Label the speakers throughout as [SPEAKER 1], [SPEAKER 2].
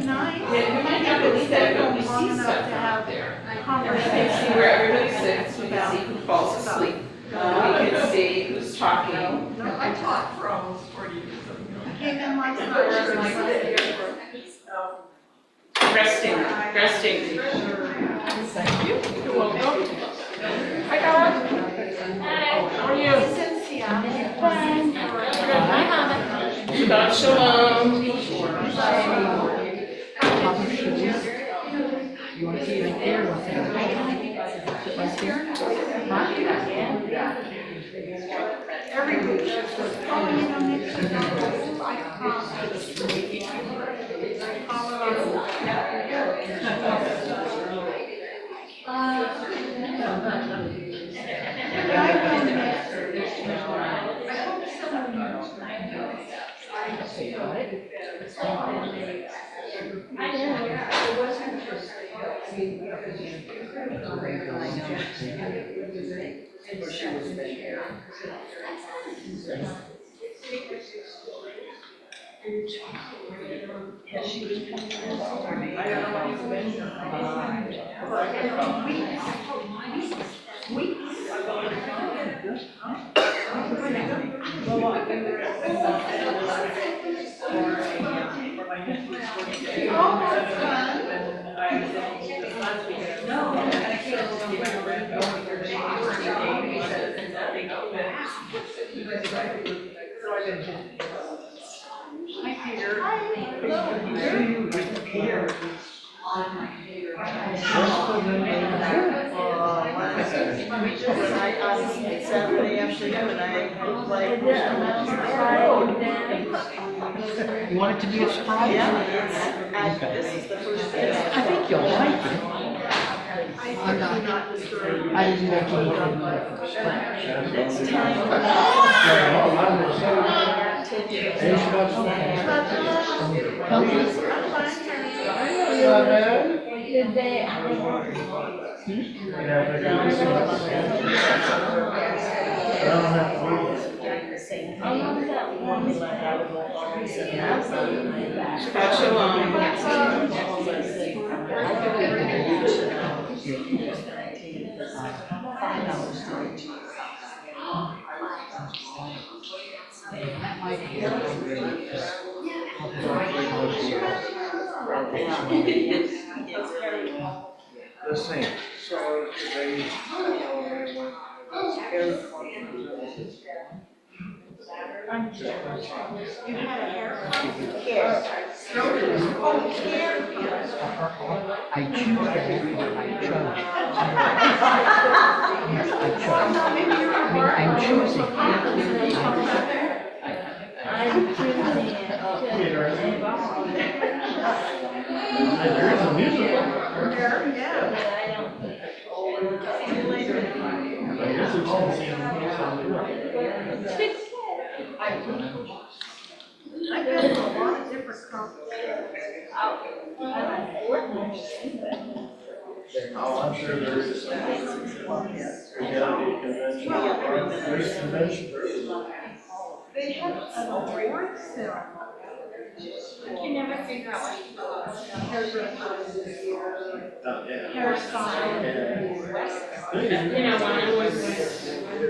[SPEAKER 1] nice.
[SPEAKER 2] Yeah, we might have it set, but we see stuff out there.
[SPEAKER 1] Conversation.
[SPEAKER 2] Where everybody sits, we can see who falls asleep. We can see who's talking.
[SPEAKER 1] No, I taught for almost 40 years. I came in last night.
[SPEAKER 2] Resting. Thank you. You're welcome. Hi, God. How are you? Shabbat shalom.
[SPEAKER 3] You want to see it right there?
[SPEAKER 1] Every week. Oh, you know, next week I
[SPEAKER 4] Saturday afternoon, I played.
[SPEAKER 3] You want it to be a surprise?
[SPEAKER 4] Yeah, this is the first day.
[SPEAKER 3] I think you'll like it. I'm not. I didn't make anything.
[SPEAKER 4] Next time.
[SPEAKER 1] Did they?
[SPEAKER 2] Shabbat shalom.
[SPEAKER 5] The same. So they.
[SPEAKER 1] You had a haircut?
[SPEAKER 4] Yes.
[SPEAKER 1] Oh, hair.
[SPEAKER 3] I choose that. I chose.
[SPEAKER 1] Maybe you're
[SPEAKER 3] I mean, I'm choosing.
[SPEAKER 5] There is a music.
[SPEAKER 1] Yeah.
[SPEAKER 5] I guess it's all the same.
[SPEAKER 1] I've been to a lot of different conferences.
[SPEAKER 5] Oh, I'm sure there is some. There's a convention.
[SPEAKER 1] They had an award ceremony. You never figure out what hairstyle.
[SPEAKER 2] You know,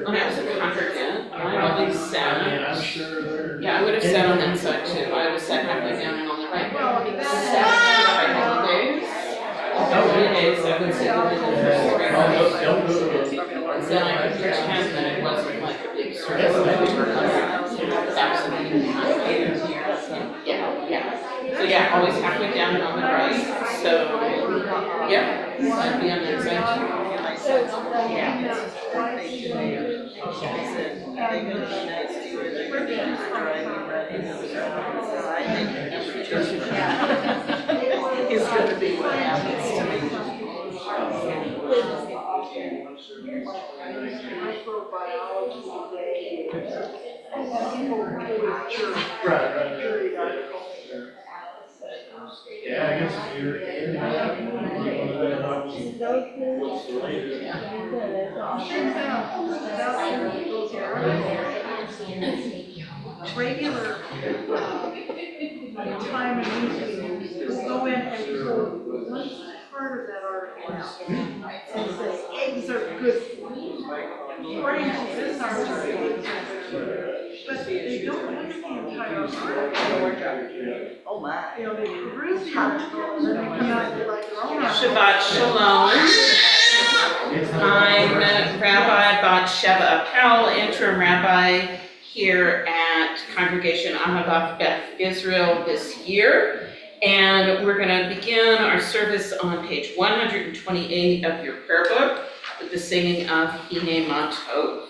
[SPEAKER 2] when I was a congregant, I always sat.
[SPEAKER 5] I'm sure.
[SPEAKER 2] Yeah, I would have sat on that side too. I would have sat halfway down and on the right.
[SPEAKER 1] Well,
[SPEAKER 2] Except for the holidays. Holidays, I would sit in the middle for 3 hours. Then I could pretend that it wasn't like a big service. Yeah. So yeah, always halfway down and on the right. So, yeah, I'd be on that side too.
[SPEAKER 4] It's gonna be what happens to me.
[SPEAKER 5] Right. Yeah, I guess if you're in. What's the latest?
[SPEAKER 1] Regular time and music will go in one part of that article says that eggs are good for you. According to this article, but they don't look at the entire article.
[SPEAKER 4] Oh my.
[SPEAKER 1] You know, they peruse the article and then they come out with like their own article.
[SPEAKER 2] Shabbat Shalom. I'm Rabbi Bat-Sheva Appel, interim rabbi here at Congregation Ahavath Beth Israel this year. And we're going to begin our service on page 128 of your prayer book with the singing of Hine Ma Tov.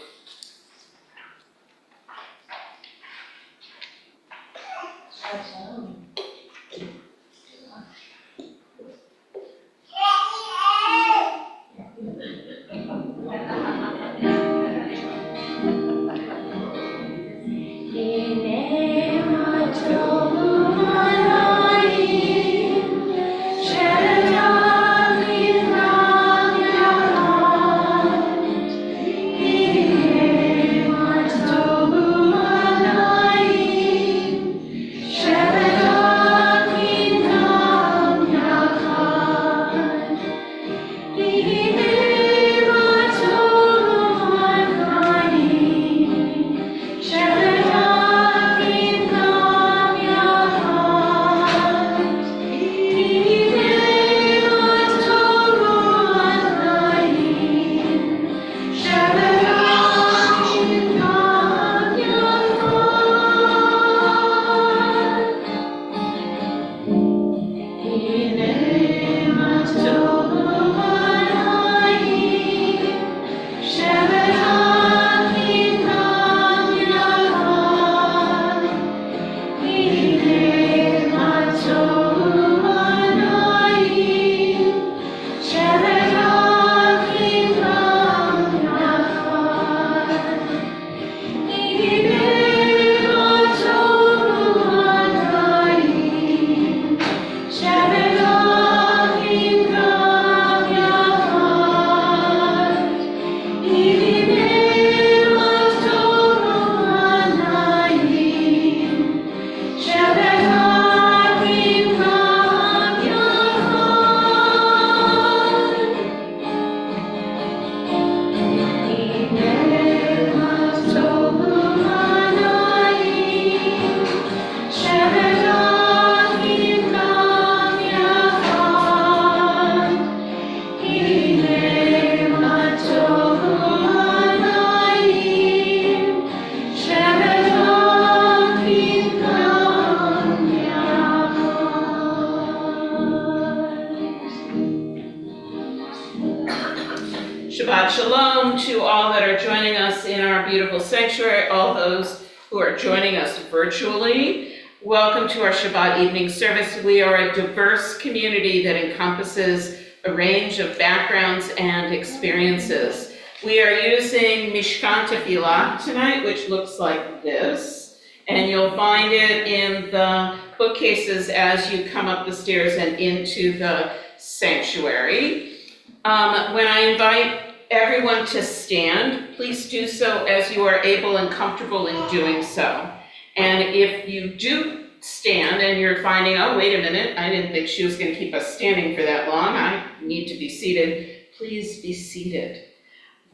[SPEAKER 2] Shabbat Shalom to all that are joining us in our beautiful sanctuary, all those who are joining us virtually. Welcome to our Shabbat evening service. We are a diverse community that encompasses a range of backgrounds and experiences. We are using Mishkan Tefillah tonight, which looks like this, and you'll find it in the bookcases as you come up the stairs and into the sanctuary. When I invite everyone to stand, please do so as you are able and comfortable in doing so. And if you do stand and you're finding, oh, wait a minute, I didn't think she was going to keep us standing for that long, I need to be seated, please be seated.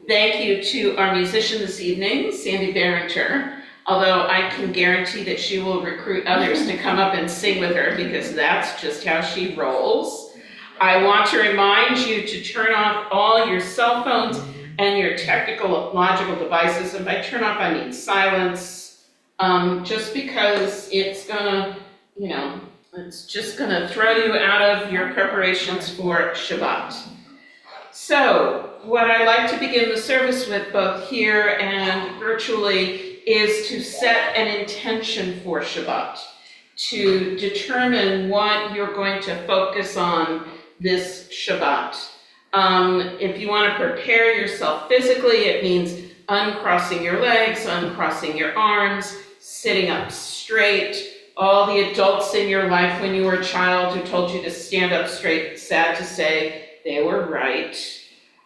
[SPEAKER 2] Thank you to our musician this evening, Sandy Barringer, although I can guarantee that she will recruit others to come up and sing with her because that's just how she rolls. I want to remind you to turn off all your cell phones and your technological devices. And by turn off, I mean silence, just because it's gonna, it's just gonna throw you out of your preparations for Shabbat. So, what I like to begin the service with, both here and virtually, is to set an intention for Shabbat, to determine what you're going to focus on this Shabbat. If you want to prepare yourself physically, it means uncrossing your legs, uncrossing your arms, sitting up straight. All the adults in your life when you were a child who told you to stand up straight, sad to say, they were right.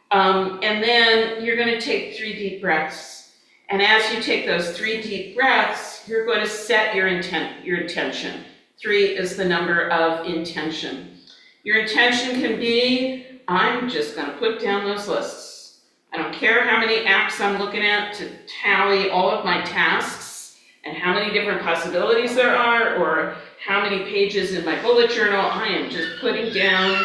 [SPEAKER 2] And then you're going to take 3 deep breaths. And as you take those 3 deep breaths, you're going to set your intention. 3 is the number of intention. Your intention can be, I'm just gonna put down those lists. I don't care how many apps I'm looking at to tally all of my tasks and how many different possibilities there are, or how many pages in my bullet journal. I am just putting down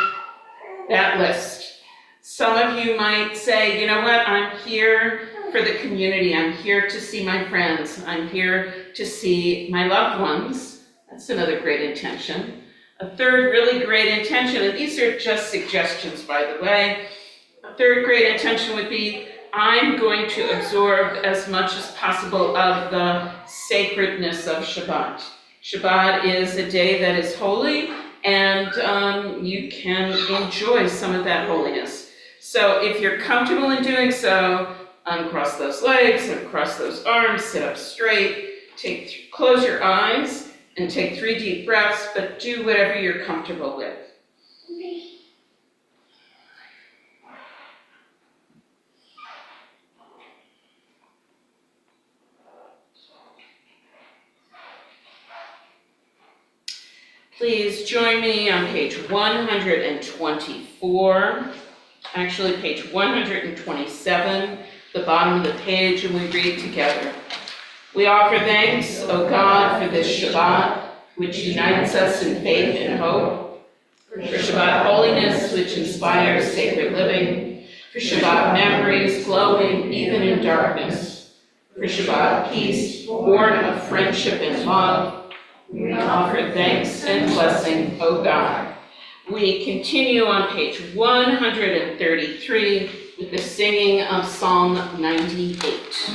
[SPEAKER 2] that list. Some of you might say, you know what, I'm here for the community. I'm here to see my friends. I'm here to see my loved ones. That's another great intention. A third really great intention, and these are just suggestions, by the way. A third great intention would be, I'm going to absorb as much as possible of the sacredness of Shabbat. Shabbat is a day that is holy, and you can enjoy some of that holiness. So if you're comfortable in doing so, uncross those legs, uncross those arms, sit up straight, close your eyes, and take 3 deep breaths, but do whatever you're comfortable with. Please join me on page 124, actually page 127, the bottom of the page, and we read together. We offer thanks, O God, for this Shabbat, which unites us in faith and hope, for Shabbat holiness, which inspires sacred living, for Shabbat memories glowing even in darkness, for Shabbat peace, born of friendship and love. We offer thanks and blessing, O God. We continue on page 133 with the singing of Psalm 98.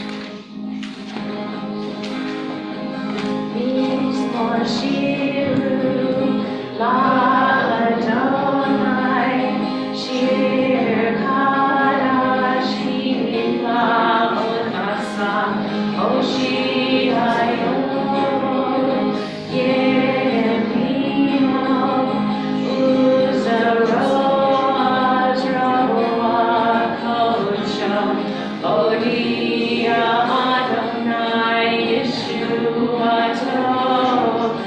[SPEAKER 6] Adonai Yeshua Tov,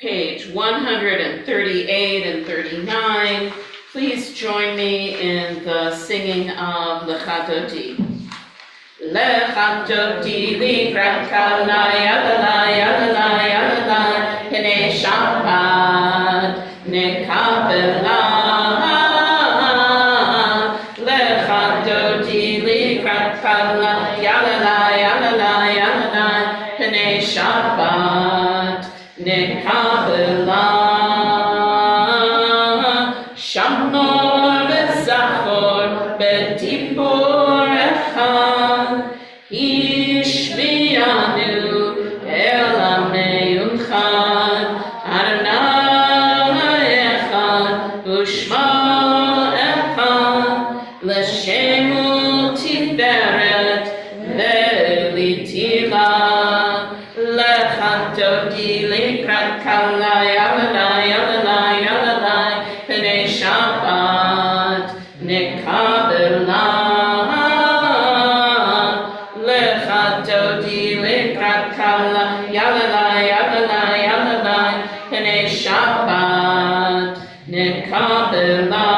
[SPEAKER 2] page 138 and 39. Please join me in the singing of Lecha Dodi. Lecha Dodi likrat kala yadala yadala yadala Pnei Shabbat nekabela. Lecha Dodi likrat kala yadala yadala yadala Pnei Shabbat nekabela. Shamor v'zachor b'dibor echad Hishmiyanu el amein chad Adonai echad u'shmo echad L'shem u'tiferet ve'litila Lecha Dodi likrat kala yadala yadala yadala Pnei Shabbat nekabela. Lecha Dodi likrat kala yadala yadala yadala Pnei Shabbat nekabela.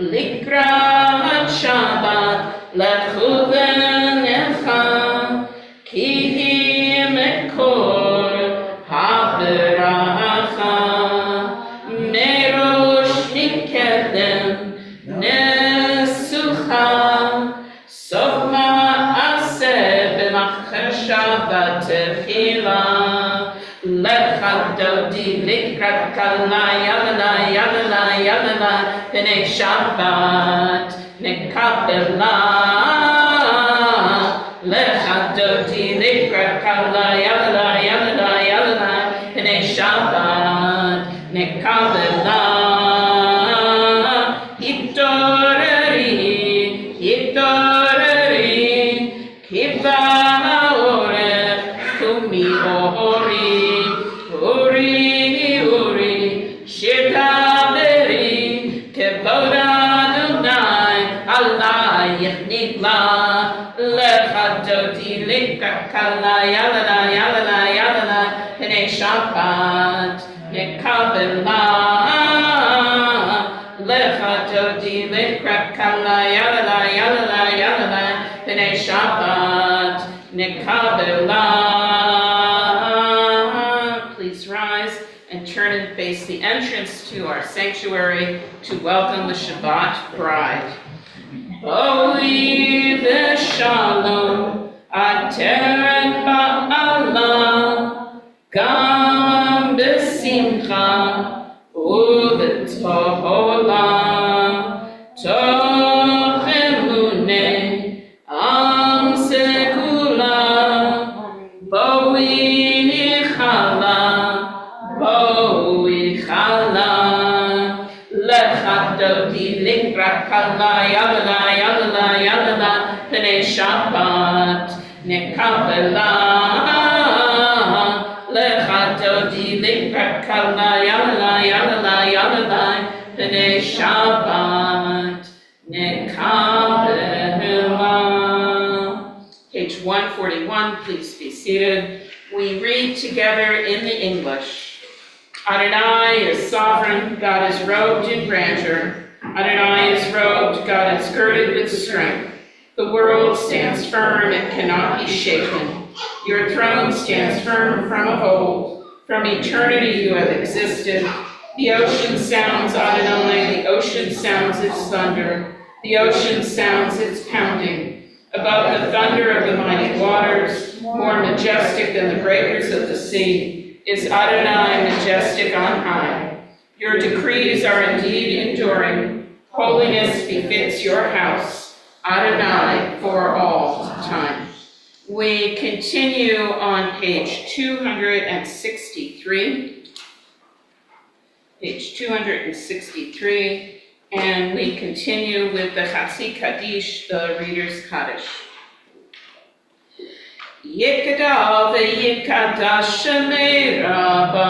[SPEAKER 2] Likrat Shabbat lechu v'necha ki hi mekor haberacha merosh nikedem nesucha sof ma'aseh b'machsha v'tefila Lecha Dodi likrat kala yadala yadala yadala Pnei Shabbat nekabela. Lecha Dodi likrat kala yadala yadala yadala Pnei Shabbat nekabela. Hitoreri hitoreri kiva oref kumi ori uri uri shirkaberi kevod Adonai alayich nigla. Lecha Dodi likrat kala yadala yadala yadala Pnei Shabbat nekabela. Lecha Dodi likrat kala yadala yadala yadala Pnei Shabbat nekabela. Please rise and turn and face the entrance to our sanctuary to welcome the Shabbat bride. Holy v'shalom ateret ba'ala gam b'simcha u'v'tohola toch emuneh am sekula boi chala Lecha Dodi likrat kala yadala yadala yadala Pnei Shabbat nekabela. Lecha Dodi likrat kala yadala yadala yadala Pnei Shabbat nekabela. Page 141, please be seated. We read together in the English. Adonai is sovereign, God is robed in grandeur. Adonai is robed, God is girded with strength. The world stands firm and cannot be shaken. Your throne stands firm from of old. From eternity you have existed. The ocean sounds Adonai, the ocean sounds its thunder. The ocean sounds its pounding. Above the thunder of the mighty waters, more majestic than the breakers of the sea, is Adonai majestic on high. Your decrees are indeed enduring. Holiness befits your house, Adonai, for all time. We continue on page 263. Page 263, and we continue with the Chasi Kaddish, the Reader's Kaddish. Yikada v'yikadash shemei rabba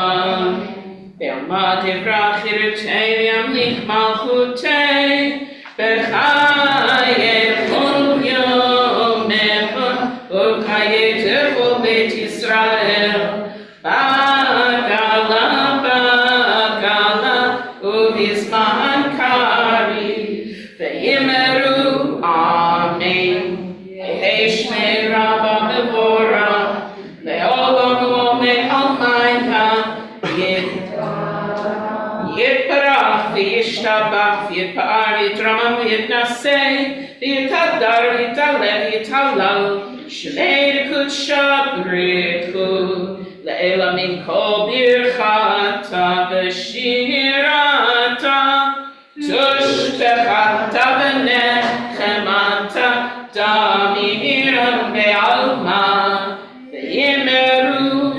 [SPEAKER 2] Be'alma divrach yirtei yamlich malchutei B'chaye kol yomecha U'chaye tefol Beit Yisrael יתברך וישתבח ויתפאר ויתרומם ויתנשא ויתהדר ויתהלל ויתהלל שמי קודשא בריחו לעילא מן כל ברכתה ושירתה תושבחתה ונחמתה דמירם בעלמא ויאמרו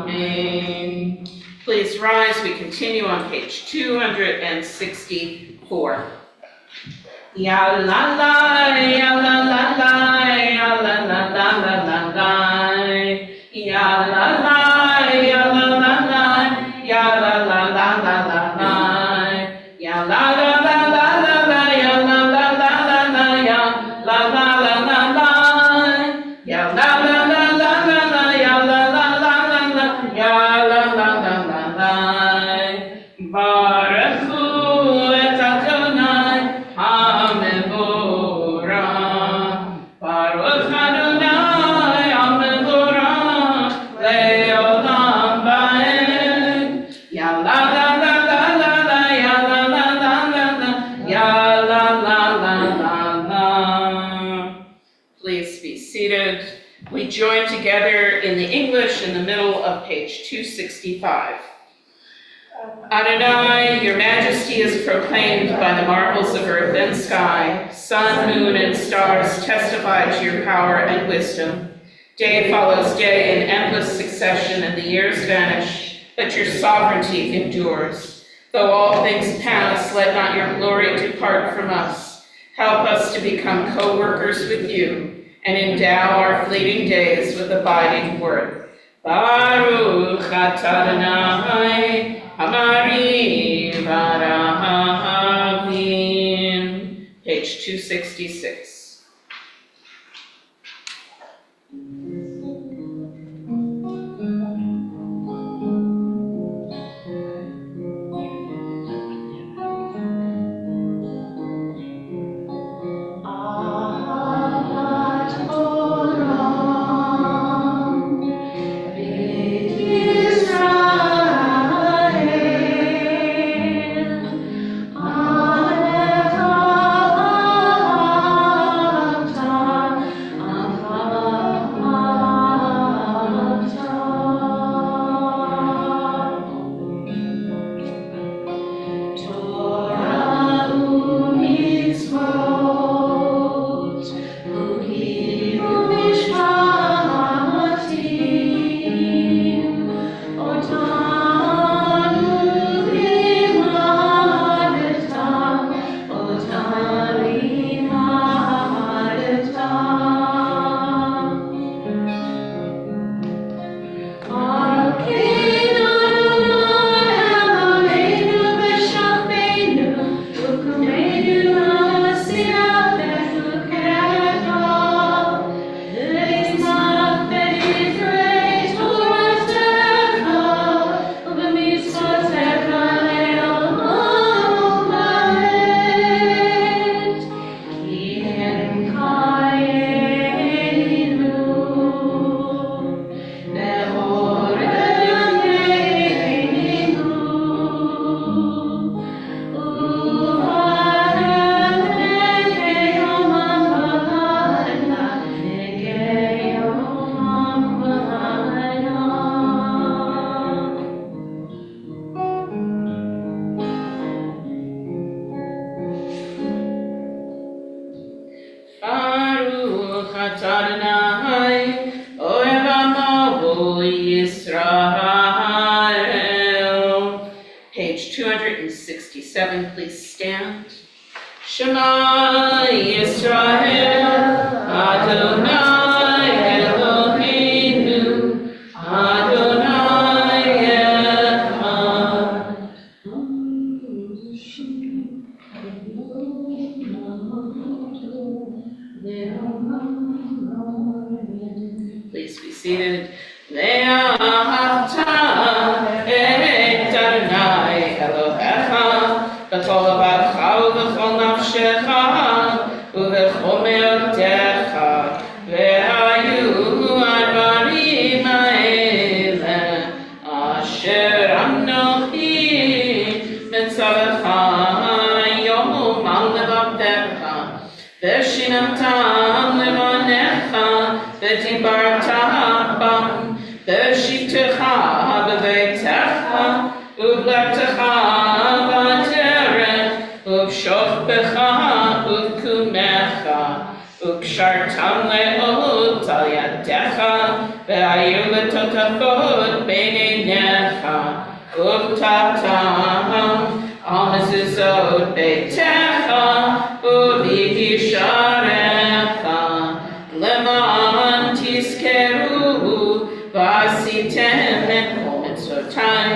[SPEAKER 2] Amen. Please rise. We continue on page 264. Ya la la, ya la la la, ya la la la la la la. Ya la la, ya la la la, ya la la la la la la. Ya la la la la la la, ya la la la la la, ya la la la la la. Ya la la la la la la, ya la la la la la, ya la la la la la. Baruchu et Adonai HaMevorach. Baruch Adonai HaMevorach le'olam va'ed. Ya la la la la la la, ya la la la la la, ya la la la la la. Please be seated. We join together in the English in the middle of page 265. Adonai, your majesty is proclaimed by the marvels of earth and sky. Sun, moon, and stars testify to your power and wisdom. Day follows day in endless succession, and the years vanish, but your sovereignty endures. Though all things pass, let not your glory depart from us. Help us to become co-workers with you, and endow our fleeting days with abiding worth. Baruch atah Adonai Hamari Varahavim. Page 266. Page 267, please stand. Shema Yisrael, Adonai Eloheinu, Adonai Echad. Please be seated. Ve'ahavta et Adonai Elohecha b'kol levavecha u'b'chol nafshecha u'b'chol me'otecha ve'hayu advarim ha'eleh asher uvlektecha b'derech, uvshofbecha uvkumecha, וקשרתם לאות על ידיך, והיו לטוטפות בין עיניך, וכתבתם על מזוזות ביתך ובגשריך, למען תזכרו ועשיתם את כל מצוותיי,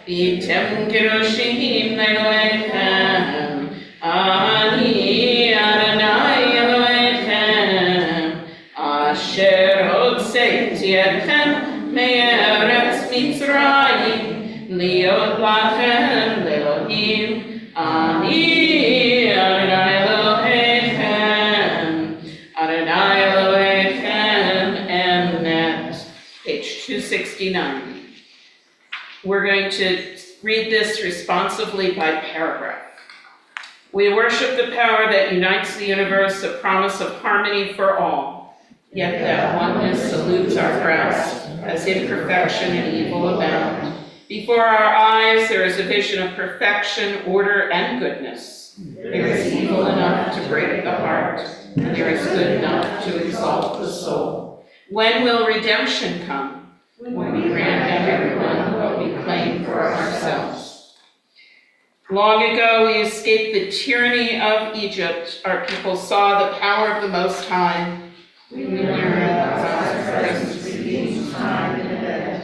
[SPEAKER 2] והייתם קדושים לאלוהיכם. אני אדוני אשר הוצאתי אתכם מארץ מצרים, להיות לכם לאלוהים. אני אדוני אלוהיכם, emet. Page 269. We're going to read this responsively by paragraph. We worship the power that unites the universe, a promise of harmony for all. Yet that oneness salutes our grasp, as imperfection and evil abound. Before our eyes there is a vision of perfection, order, and goodness. There is evil enough to break the heart, and there is good enough to exalt the soul. When will redemption come? When we grant everyone what we claim for ourselves. Long ago we escaped the tyranny of Egypt. Our people saw the power of the Most High. We learned God's presence redeems time and event.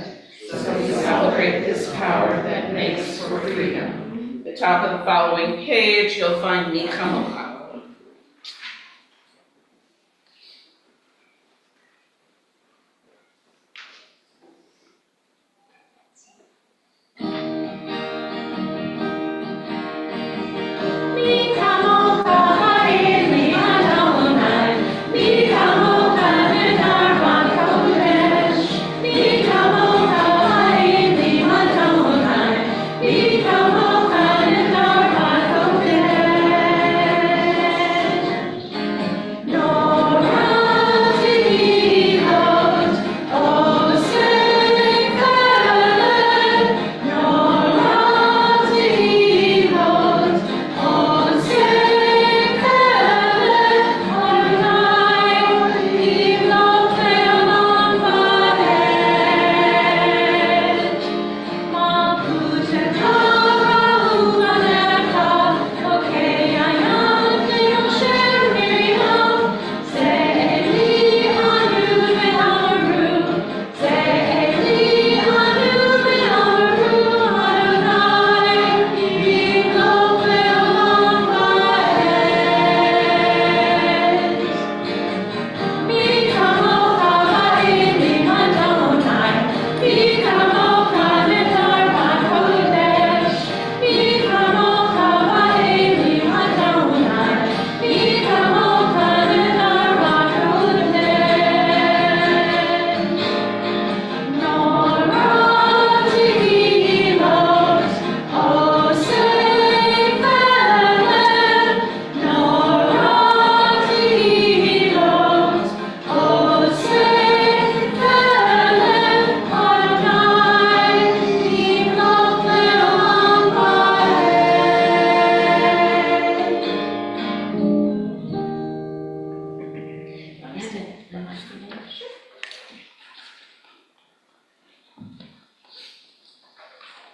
[SPEAKER 2] So we celebrate this power that makes for freedom. At the top of the following page, you'll find Mi Kamocha.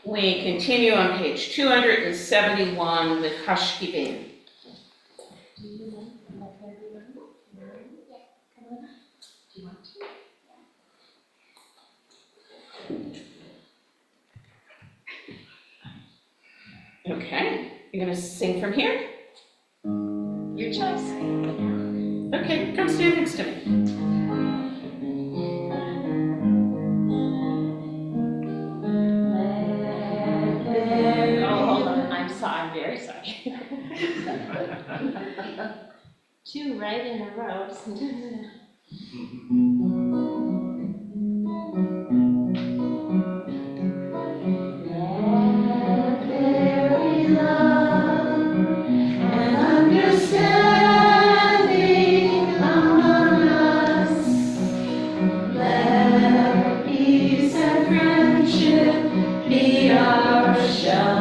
[SPEAKER 2] We continue on page 271 with Hashkibin. Okay, you're gonna sing from here?
[SPEAKER 5] Your choice.
[SPEAKER 2] Okay, come stand next to me.
[SPEAKER 5] I'm very sorry. Two right in a row. Let there be love and understanding among us. Let peace and friendship be our shelter.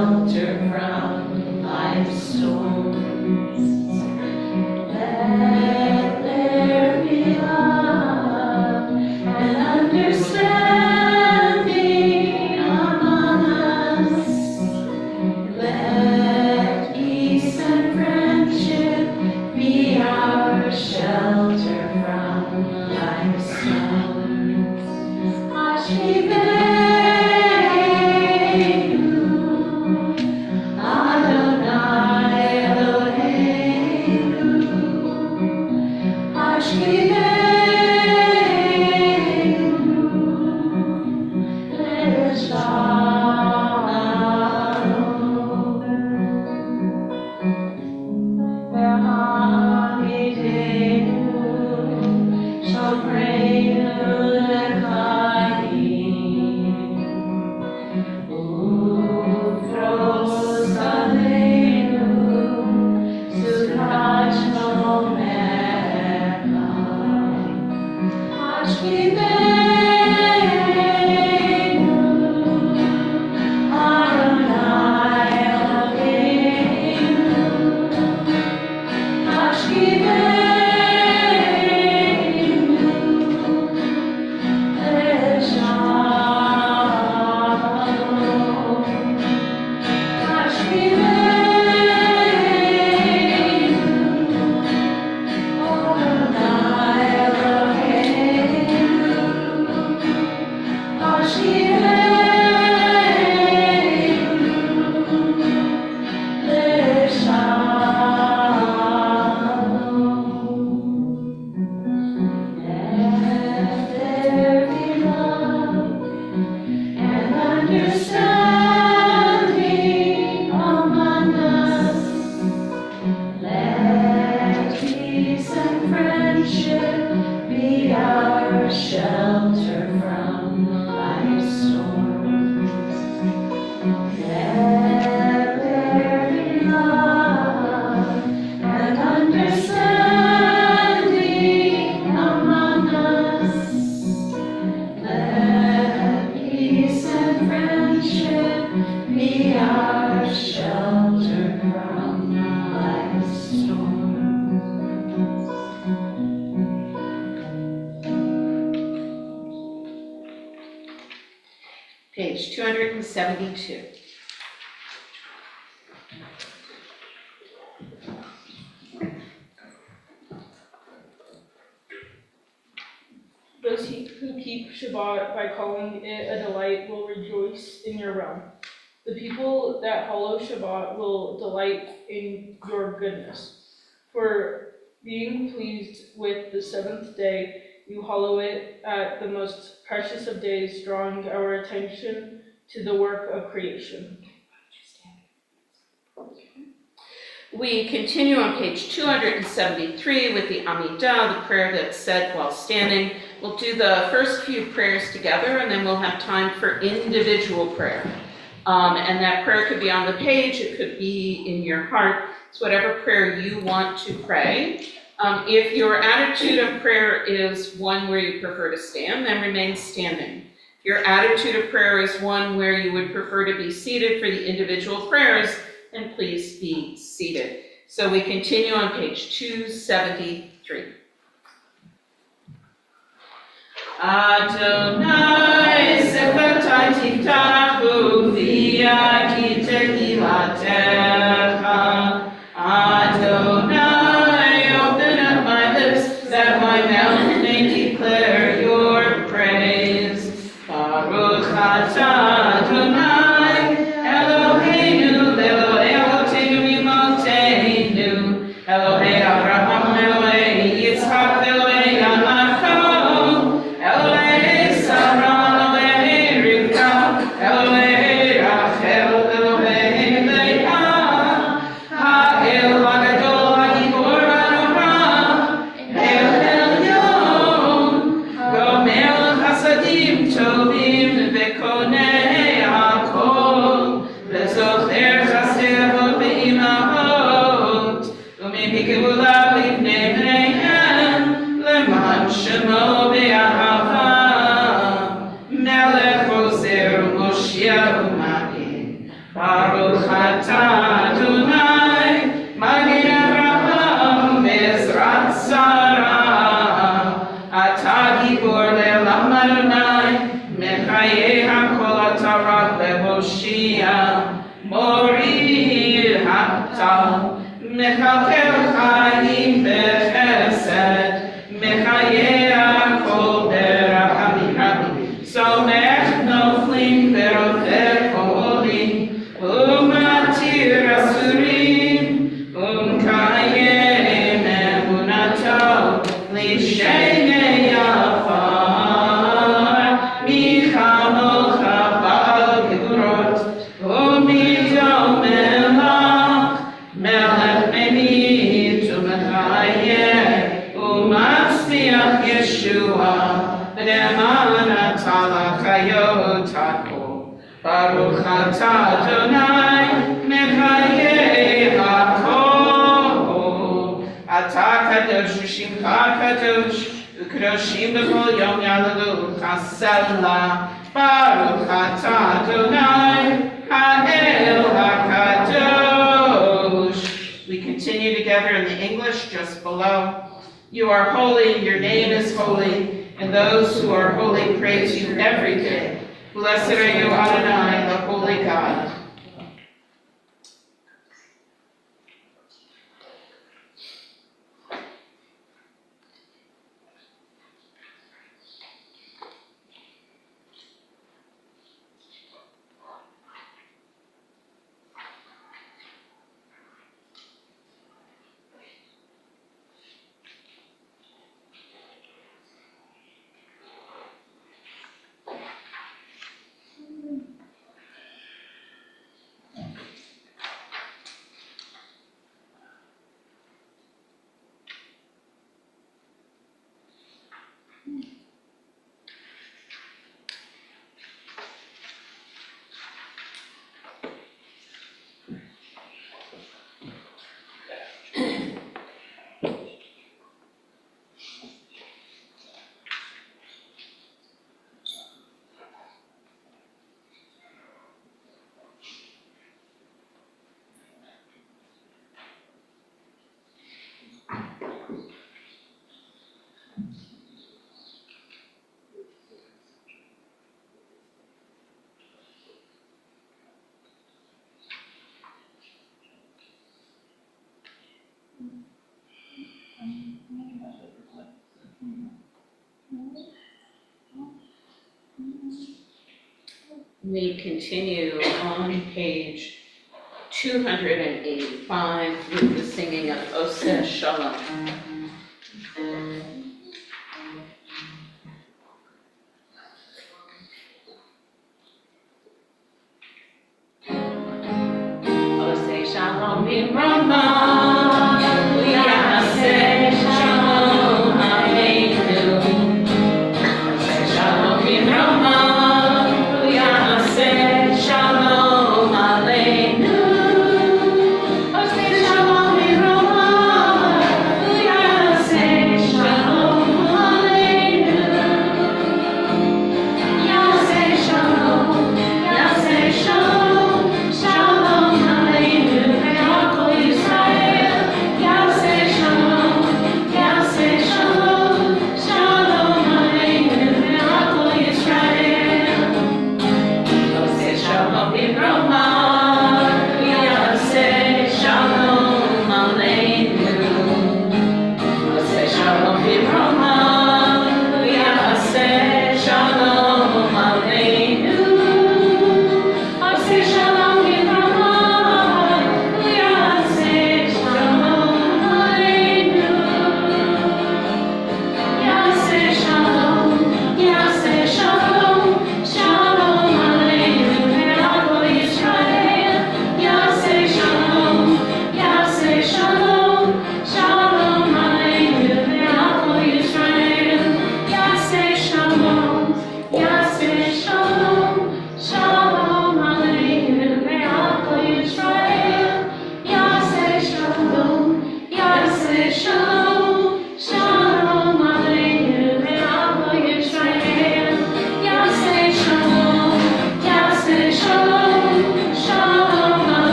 [SPEAKER 2] Page 272.
[SPEAKER 6] Those who keep Shabbat by calling it a delight will rejoice in your realm. The people that follow Shabbat will delight in your goodness. For being pleased with the seventh day, you hallow it at the most precious of days, drawing our attention to the work of creation.
[SPEAKER 2] We continue on page 273 with the Amidah, the prayer that's said while standing. We'll do the first few prayers together, and then we'll have time for individual prayer. And that prayer could be on the page, it could be in your heart. It's whatever prayer you want to pray. If your attitude of prayer is one where you prefer to stand, then remain standing. If your attitude of prayer is one where you would prefer to be seated for the individual prayers, then please be seated. So we continue on page 273. Adonai sefatai tiftachu v'yagi tehilatecha. Adonai, open up my lips that my mouth may declare your praise. Baruch atah Adonai Eloheinu Elohei Avotenu Imotenu Elohei Avraham Elohei Yitzchak Elohei Yaakov Elohei Sarah Elohei Rivka Elohei Rachel Elohei Leah Ha'el Hagadol Hagibor Hanora El Elyon Gomer Chasadim Tovim Vekonei Hakol Vezocher Chasevot Ve'imahot Umimikevulav Livnei Bneihem Leman Shemo Be'ahava Melech Ozer Moshiach U'Magin Baruch atah Adonai Magin Avraham Be'ezrat Sarah Atah Gibor Le'olam Adonai Mechayeh HaKol Atah Le'Hoshia Mori Hatal Mechalkel Chaim B'Chesed Mechayeh HaKol B'Rachamim Somech Noflim V'Rofer Kolim Umatir Asurim Umkayem Emunato L'Shem Yafar Michamocha Baruch atah Adonai Mechayeh HaKol. Atah kadosh u'shimcha kadosh, u'kadoshim b'kol yom yalagu chasela. Baruch atah Adonai Ha'el HaKadosh. We continue together in the English just below. You are holy, your name is holy, and those who are holy praise you every day. Blessed are you, Adonai, the holy God. We continue on page 285 with the singing of Oseh Shalom. Oseh Shalom B'Rama, Yaseh Shalom Aleinu. Oseh Shalom B'Rama.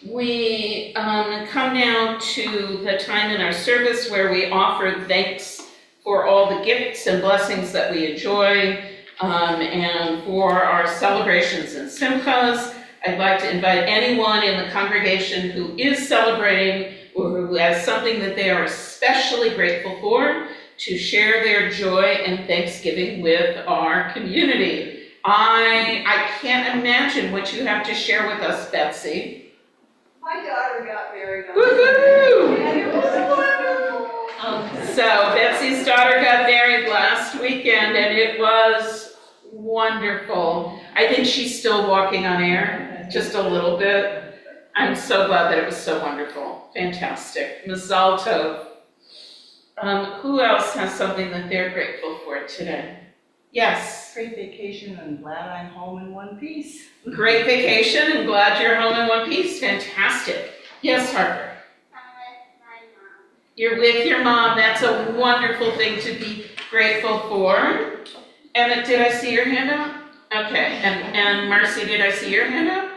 [SPEAKER 2] We come now to the time in our service where we offer thanks for all the gifts and blessings that we enjoy, and for our celebrations and simchas. I'd like to invite anyone in the congregation who is celebrating or who has something that they are especially grateful for to share their joy and thanksgiving with our community. I can't imagine what you have to share with us, Betsy.
[SPEAKER 5] My daughter got married on
[SPEAKER 2] Woohoo!
[SPEAKER 5] and it was wonderful.
[SPEAKER 2] So Betsy's daughter got married last weekend and it was wonderful. I think she's still walking on air, just a little bit. I'm so glad that it was so wonderful. Fantastic. Mazal tov. Who else has something that they're grateful for today? Yes.
[SPEAKER 4] Great vacation and glad I'm home in one piece.
[SPEAKER 2] Great vacation and glad you're home in one piece. Fantastic. Yes, Harper. You're with your mom. That's a wonderful thing to be grateful for. Emmett, did I see your hand up? Okay. And Marcy, did I see your hand up?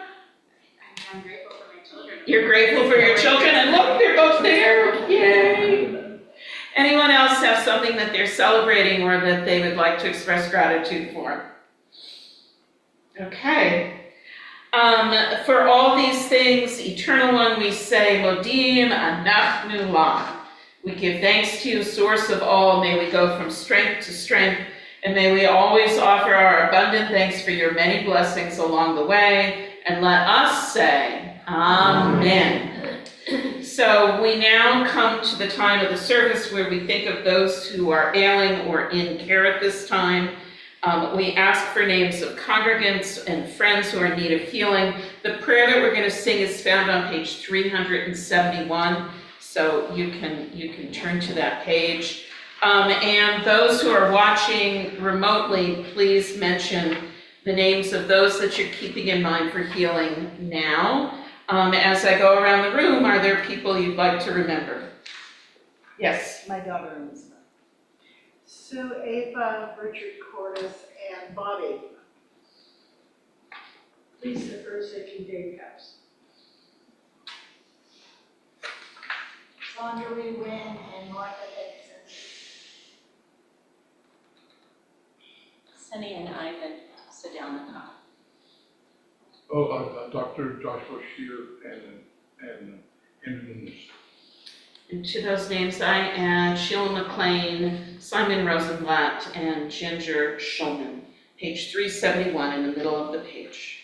[SPEAKER 5] I'm grateful for my children.
[SPEAKER 2] You're grateful for your children, and look, they're both there. Yay! Anyone else have something that they're celebrating or that they would like to express gratitude for? Okay. For all these things, Eternal One, we say, Modim Anachnu Lach. We give thanks to you, source of all. May we go from strength to strength, and may we always offer our abundant thanks for your many blessings along the way. And let us say, Amen. So we now come to the time of the service where we think of those who are ailing or in care at this time. We ask for names of congregants and friends who are in need of healing. The prayer that we're going to sing is found on page 371, so you can turn to that page. And those who are watching remotely, please mention the names of those that you're keeping in mind for healing now. As I go around the room, are there people you'd like to remember? Yes.
[SPEAKER 4] My daughter Elizabeth.
[SPEAKER 1] Sue, Ava, Richard Cordes, and Bobby. Lisa Ursich and Dave Caps.
[SPEAKER 5] Sandra Lee Wynn and Martha Dixon. Sunny and Ivan Sedalnikov.
[SPEAKER 7] Dr. Joshua Shear and Andrew Nunes.
[SPEAKER 2] And to those names, I add Sheila McLean, Simon Rosenblatt, and Ginger Schulman. Page 371 in the middle of the page.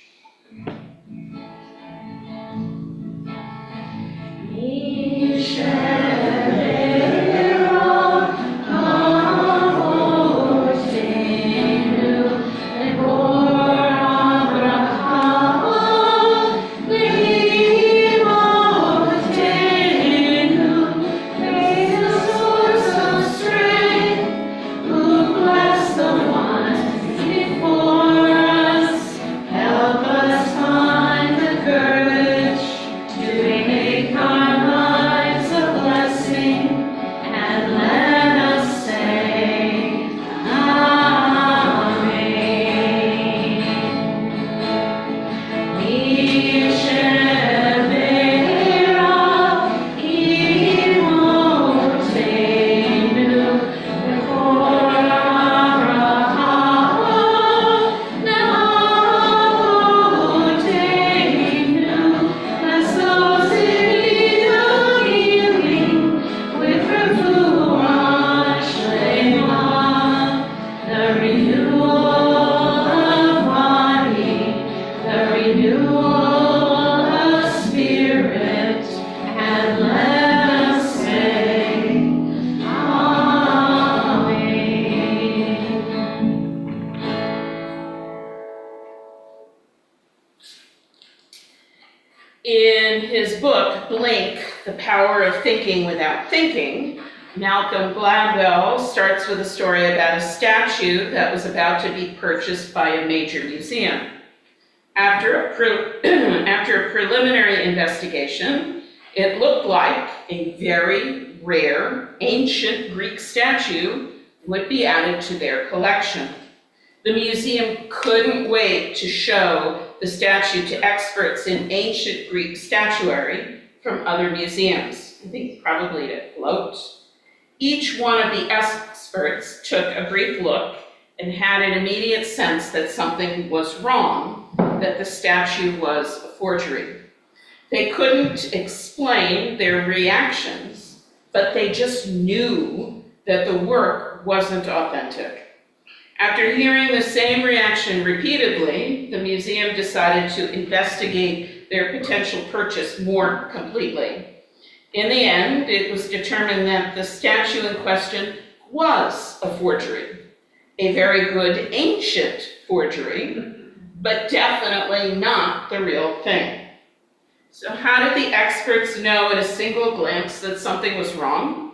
[SPEAKER 2] In his book, Blink, The Power of Thinking Without Thinking, Malcolm Gladwell starts with a story about a statue that was about to be purchased by a major museum. After a preliminary investigation, it looked like a very rare ancient Greek statue would be added to their collection. The museum couldn't wait to show the statue to experts in ancient Greek statuary from other museums. I think probably to float. Each one of the experts took a brief look and had an immediate sense that something was wrong, that the statue was a forgery. They couldn't explain their reactions, but they just knew that the work wasn't authentic. After hearing the same reaction repeatedly, the museum decided to investigate their potential purchase more completely. In the end, it was determined that the statue in question was a forgery, a very good ancient forgery, but definitely not the real thing. So how did the experts know in a single glance that something was wrong?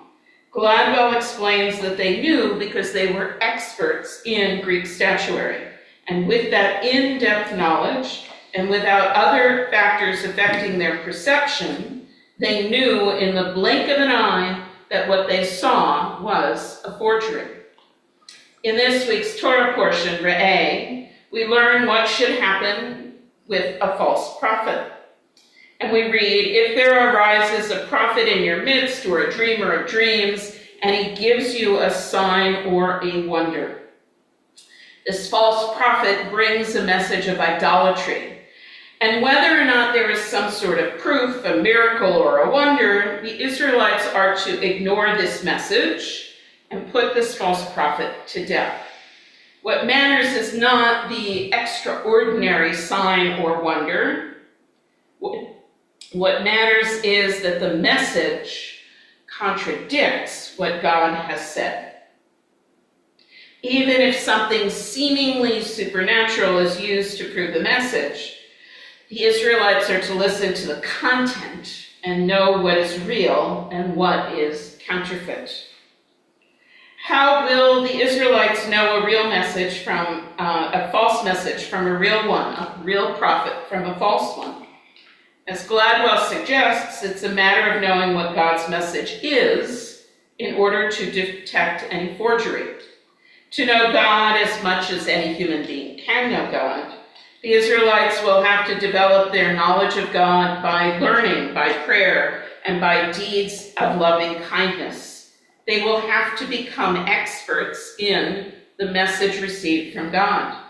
[SPEAKER 2] Gladwell explains that they knew because they were experts in Greek statuary. And with that in-depth knowledge, and without other factors affecting their perception, they knew in the blink of an eye that what they saw was a forgery. In this week's Torah portion, Re'eh, we learn what should happen with a false prophet. And we read, if there arises a prophet in your midst, or a dreamer of dreams, and he gives you a sign or a wonder. This false prophet brings a message of idolatry. And whether or not there is some sort of proof, a miracle, or a wonder, the Israelites are to ignore this message and put this false prophet to death. What matters is not the extraordinary sign or wonder. What matters is that the message contradicts what God has said. Even if something seemingly supernatural is used to prove the message, the Israelites are to listen to the content and know what is real and what is counterfeit. How will the Israelites know a real message from a false message from a real one, a real prophet from a false one? As Gladwell suggests, it's a matter of knowing what God's message is in order to detect any forgery. To know God as much as any human being can know God, the Israelites will have to develop their knowledge of God by learning, by prayer, and by deeds of loving kindness. They will have to become experts in the message received from God.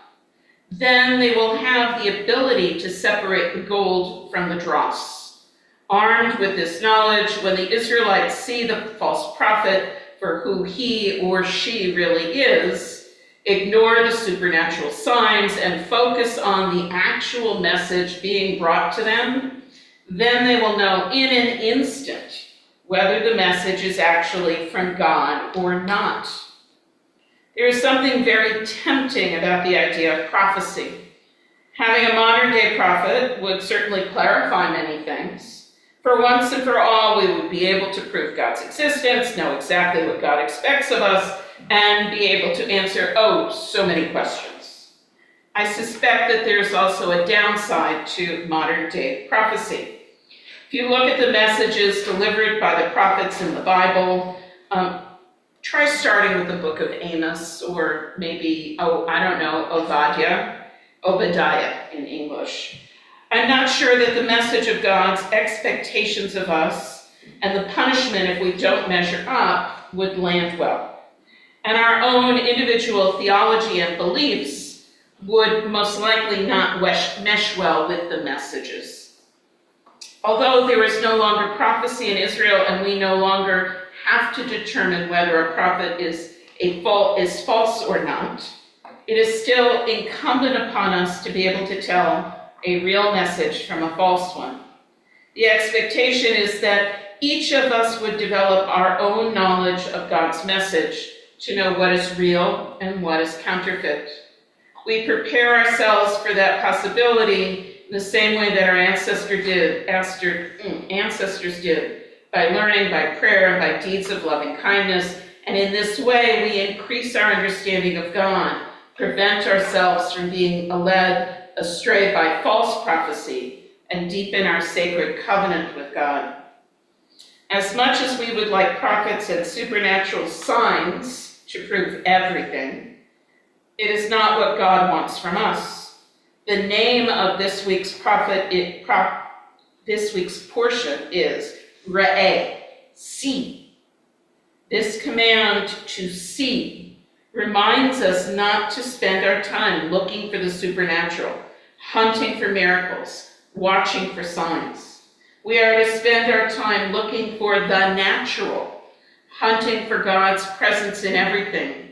[SPEAKER 2] Then they will have the ability to separate the gold from the dross. Armed with this knowledge, when the Israelites see the false prophet for who he or she really is, ignore the supernatural signs and focus on the actual message being brought to them, then they will know in an instant whether the message is actually from God or not. There is something very tempting about the idea of prophecy. Having a modern-day prophet would certainly clarify many things. For once and for all, we would be able to prove God's existence, know exactly what God expects of us, and be able to answer, so many questions. I suspect that there's also a downside to modern-day prophecy. If you look at the messages delivered by the prophets in the Bible, try starting with the book of Amos, or maybe, Obadiah in English. I'm not sure that the message of God's expectations of us and the punishment if we don't measure up would land well. And our own individual theology and beliefs would most likely not mesh well with the messages. Although there is no longer prophecy in Israel and we no longer have to determine whether a prophet is false or not, it is still incumbent upon us to be able to tell a real message from a false one. The expectation is that each of us would develop our own knowledge of God's message to know what is real and what is counterfeit. We prepare ourselves for that possibility in the same way that our ancestors did, by learning, by prayer, and by deeds of loving kindness. And in this way, we increase our understanding of God, prevent ourselves from being led astray by false prophecy, and deepen our sacred covenant with God. As much as we would like prophets and supernatural signs to prove everything, it is not what God wants from us. The name of this week's this week's portion is Re'eh, see. This command to see reminds us not to spend our time looking for the supernatural, hunting for miracles, watching for signs. We are to spend our time looking for the natural, hunting for God's presence in everything,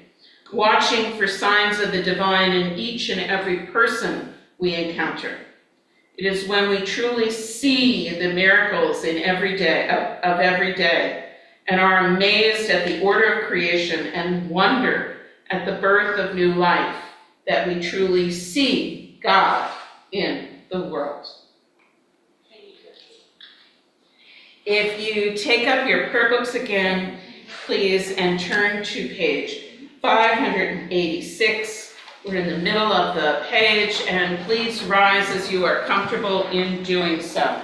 [SPEAKER 2] watching for signs of the divine in each and every person we encounter. It is when we truly see the miracles of every day and are amazed at the order of creation and wonder at the birth of new life that we truly see God in the world. If you take up your prayer books again, please, and turn to page 586. We're in the middle of the page, and please rise as you are comfortable in doing so.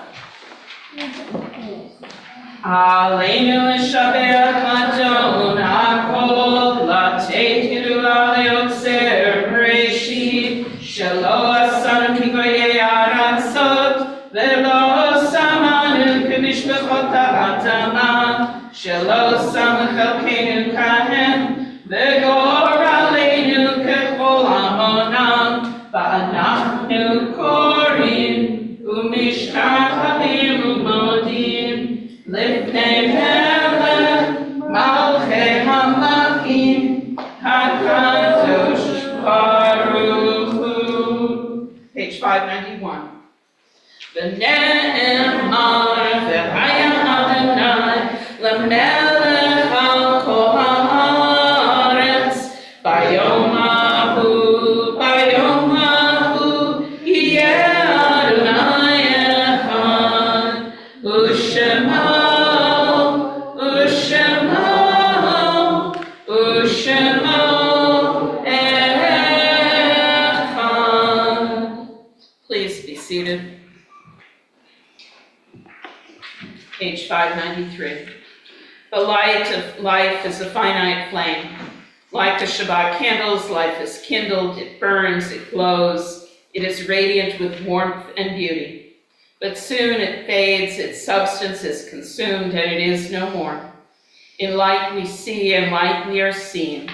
[SPEAKER 2] Aleinu Shabbat Adon Hakol Lateiru Aleotzer Bereshit Shelo Asan Kigoye Aratzot Velo Samanu K'mishpachot Ha'adama Shelo Samu Chelkeinu Kahem V'gor Aleinu Kechol Amonam V'anachnu Korim U'mishkachalim U'modim Lifnei Melech Malchei Hamachim HaKadosh Baruch Hu. Page 591. V'ne'emar v'haya Adonai l'melech al kol haaretz bayom hahu yeh Adonai echad u'shema Please be seated. Page 593. The light of life is a finite flame. Like the Shabbat candles, life is kindled, it burns, it glows, it is radiant with warmth and beauty. But soon it fades, its substance is consumed, and it is no more. In light we see, and light we are seen.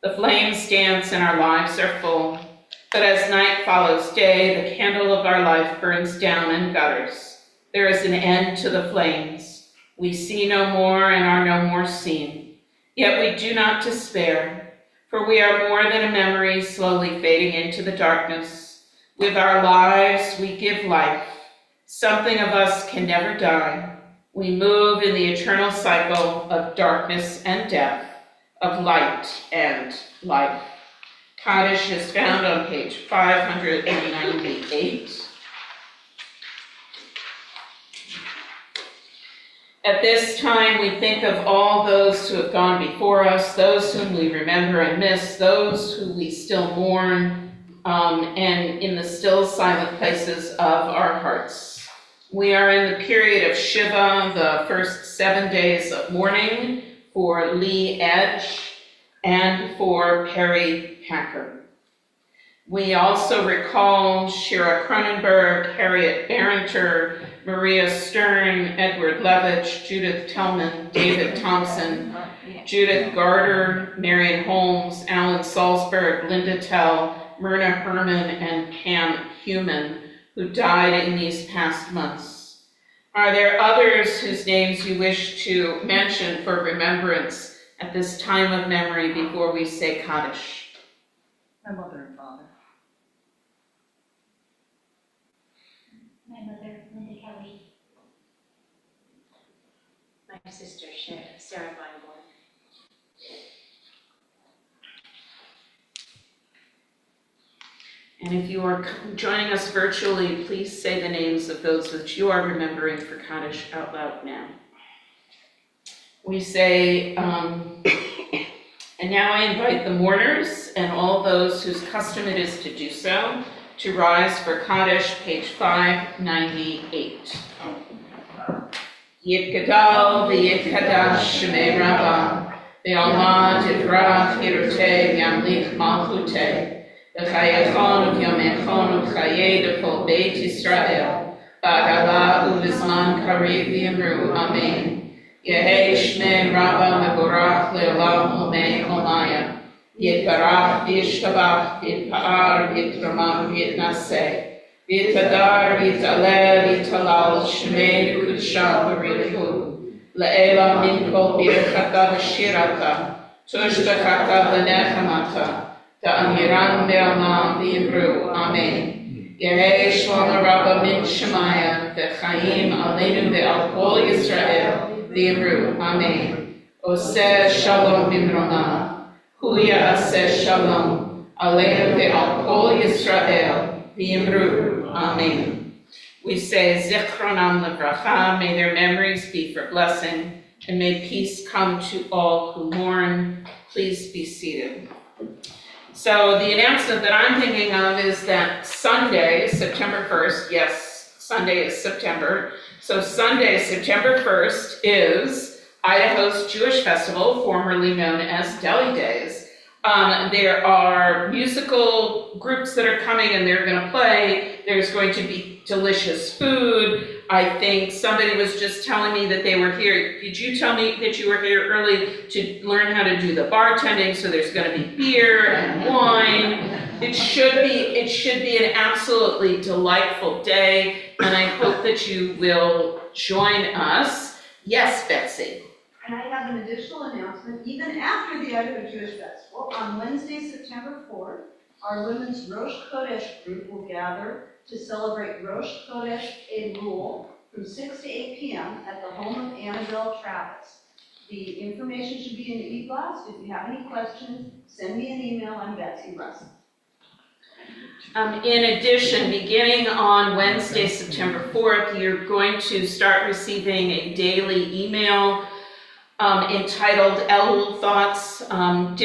[SPEAKER 2] The flames dance and our lives are full. But as night follows day, the candle of our life burns down and gutters. There is an end to the flames. We see no more and are no more seen. Yet we do not despair, for we are more than a memory slowly fading into the darkness. With our lives we give life. Something of us can never die. We move in the eternal cycle of darkness and death, of light and life. Kaddish is found on page 598. At this time, we think of all those who have gone before us, those whom we remember and miss, those who we still mourn, and in the still silent places of our hearts. We are in the period of Shiva, the first 7 days of mourning for Lee Edge and for Perry Packer. We also recall Shira Cronenberg, Harriet Barrenter, Maria Stern, Edward Levitch, Judith Tellman, David Thompson, Judith Garter, Marion Holmes, Alan Salzberg, Linda Tell, Myrna Herman, and Pam Heumann, who died in these past months. Are there others whose names you wish to mention for remembrance at this time of memory before we say Kaddish?
[SPEAKER 5] My mother and father.
[SPEAKER 8] My mother, Linda Kelly. My sister, Sarah Vineborn.
[SPEAKER 2] And if you are joining us virtually, please say the names of those that you are remembering for Kaddish out loud now. We say, and now I invite the mourners and all those whose custom it is to do so to rise for Kaddish, page 598. Yitgadal v'yitkadash shemei Rabbah, v'almad yivrach hirutei v'yamlich malchutei, v'chayechon v'yomechon v'chayei d'kol beit Yisrael, b'agala u'v'zman kariv v'yamru, amen. Yehei shmei Rabbah mevorach le'olam umei omaya. Yitbarach, Yishtabach, Yitpa'ar, Yitramam, Yitnaseh, Yitadar, Yitalel, Yitalal, Shmei, Kudsha, Barichu, Le'ela Minkol, Birchata, V'shirata, Tushbechata, V'nechamata, Ta'amiran Be'alam, V'yimru, Amen. Yehei Shlomo Rabbah min Shemaya, V'chaim, Aleinu Ve'al Kol Yisrael, V'yimru, Amen. Oseh Shalom Bimronah. Huya aseh shalom, aleinu ve'al kol Yisrael, v'yimru, amen. We say zichronam livracha, may their memories be for blessing, and may peace come to all who mourn. Please be seated. So the announcement that I'm thinking of is that Sunday, September 1st, yes, Sunday is September. So Sunday, September 1st is Idaho's Jewish Festival, formerly known as Deli Days. There are musical groups that are coming and they're going to play. There's going to be delicious food. I think somebody was just telling me that they were here. Did you tell me that you were here early to learn how to do the bartending? So there's going to be beer and wine. It should be an absolutely delightful day, and I hope that you will join us. Yes, Betsy.
[SPEAKER 1] And I have an additional announcement, even after the Idaho Jewish Festival, on Wednesday, September 4th, our women's Rosh Chodesh group will gather to celebrate Rosh Chodesh Elul from 6 to 8 p.m. at the home of Annabelle Travis. The information should be in the e-blast. If you have any questions, send me an email. I'm Betsy Russell.
[SPEAKER 2] In addition, beginning on Wednesday, September 4th, you're going to start receiving a daily email entitled Elul Thoughts. I'm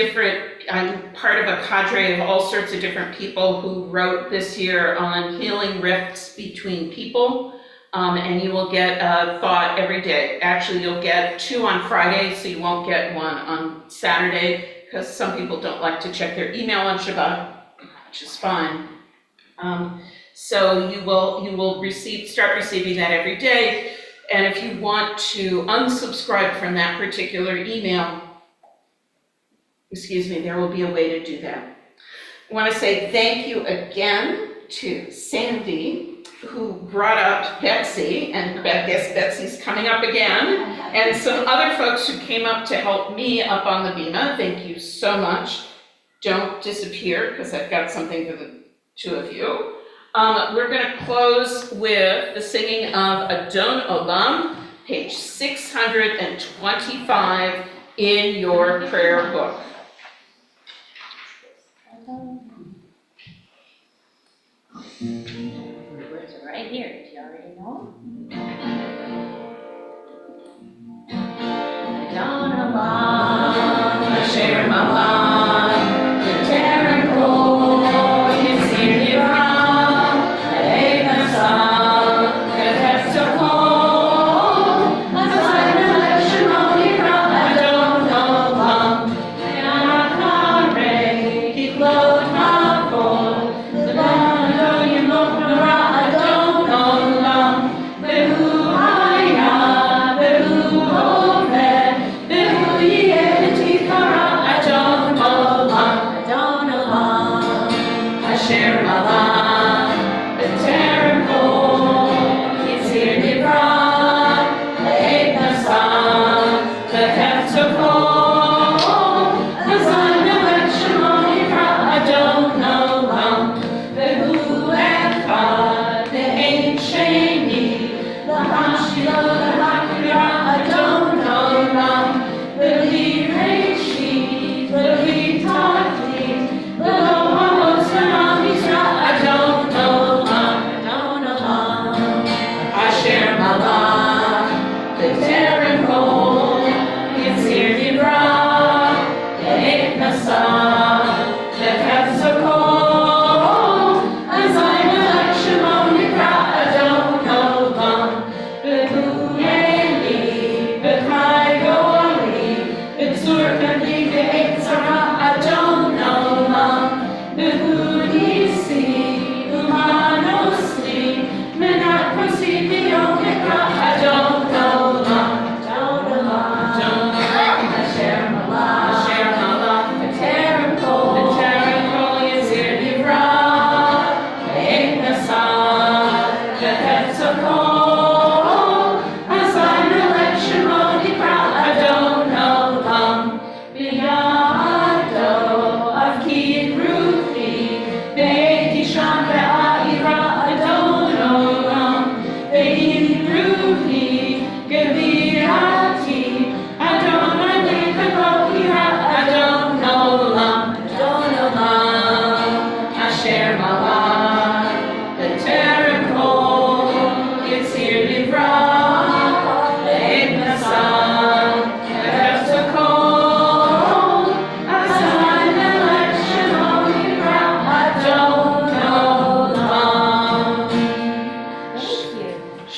[SPEAKER 2] part of a cadre of all sorts of different people who wrote this year on healing rifts between people. And you will get a thought every day. Actually, you'll get 2 on Friday, so you won't get 1 on Saturday, because some people don't like to check their email on Shabbat, which is fine. So you will start receiving that every day. And if you want to unsubscribe from that particular email, there will be a way to do that. I want to say thank you again to Sandy, who brought up Betsy, and I guess Betsy's coming up again, and some other folks who came up to help me up on the bima. Thank you so much. Don't disappear, because I've got something for the 2 of you. We're going to close with the singing of Adon Olam, page 625 in your prayer book.
[SPEAKER 8] The words are right here. Do you already know them? Adon Olam, Asher Malan, Terem Kol, Yitzir Yivram, Alei Nasal, Ketef Tokol, Asai Shemot Yivram, Adon Olam, Yacharei, Kiklot Makol, Adon Yimot Nora, Adon Olam, Behu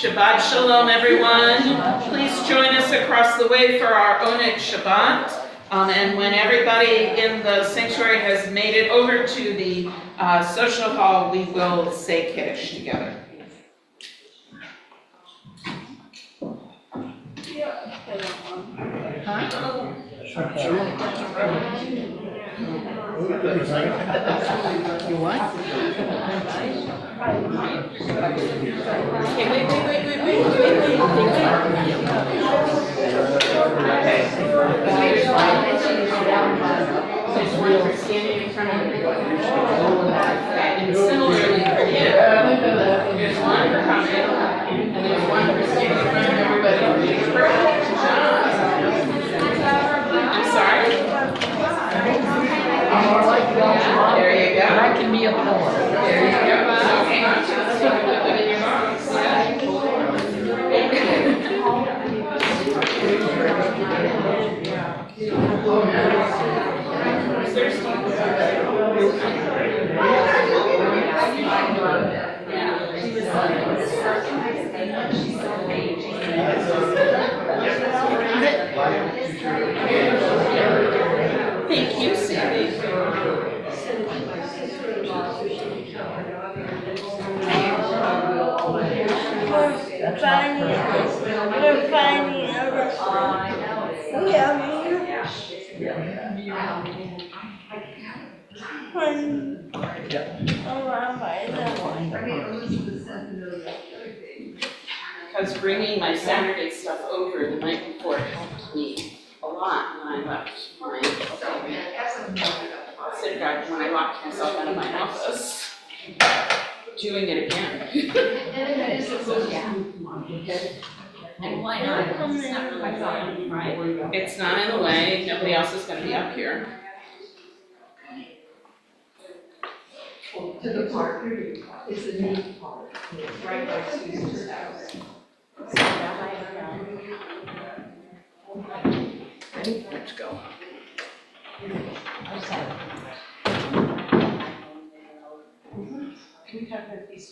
[SPEAKER 2] Shabbat Shalom, everyone. Please join us across the way for our Oneg Shabbat. And when everybody in the sanctuary has made it over to the social hall, we will say Kiddush together.
[SPEAKER 3] You what?
[SPEAKER 2] Okay, wait. Okay. Standing in front of everybody. Okay, and similarly for you, there's one for coming, and there's one for standing in front of everybody. I'm sorry? There you go.
[SPEAKER 3] I can be a poet.
[SPEAKER 2] There you go. So hang on to the stick, put it in your box. Thank you, Sandy.
[SPEAKER 5] We're finding
[SPEAKER 2] Because bringing my Saturday stuff over the night before helped me a lot when I left my synagogue, when I locked myself out of my office. Doing it again.
[SPEAKER 8] And why not? It's not really fun, right?
[SPEAKER 2] It's not in the way, nobody else is gonna be up here.
[SPEAKER 1] To the park, it's a neat park, it's right by Susan's house.
[SPEAKER 3] Let's go.
[SPEAKER 1] Can we talk about these?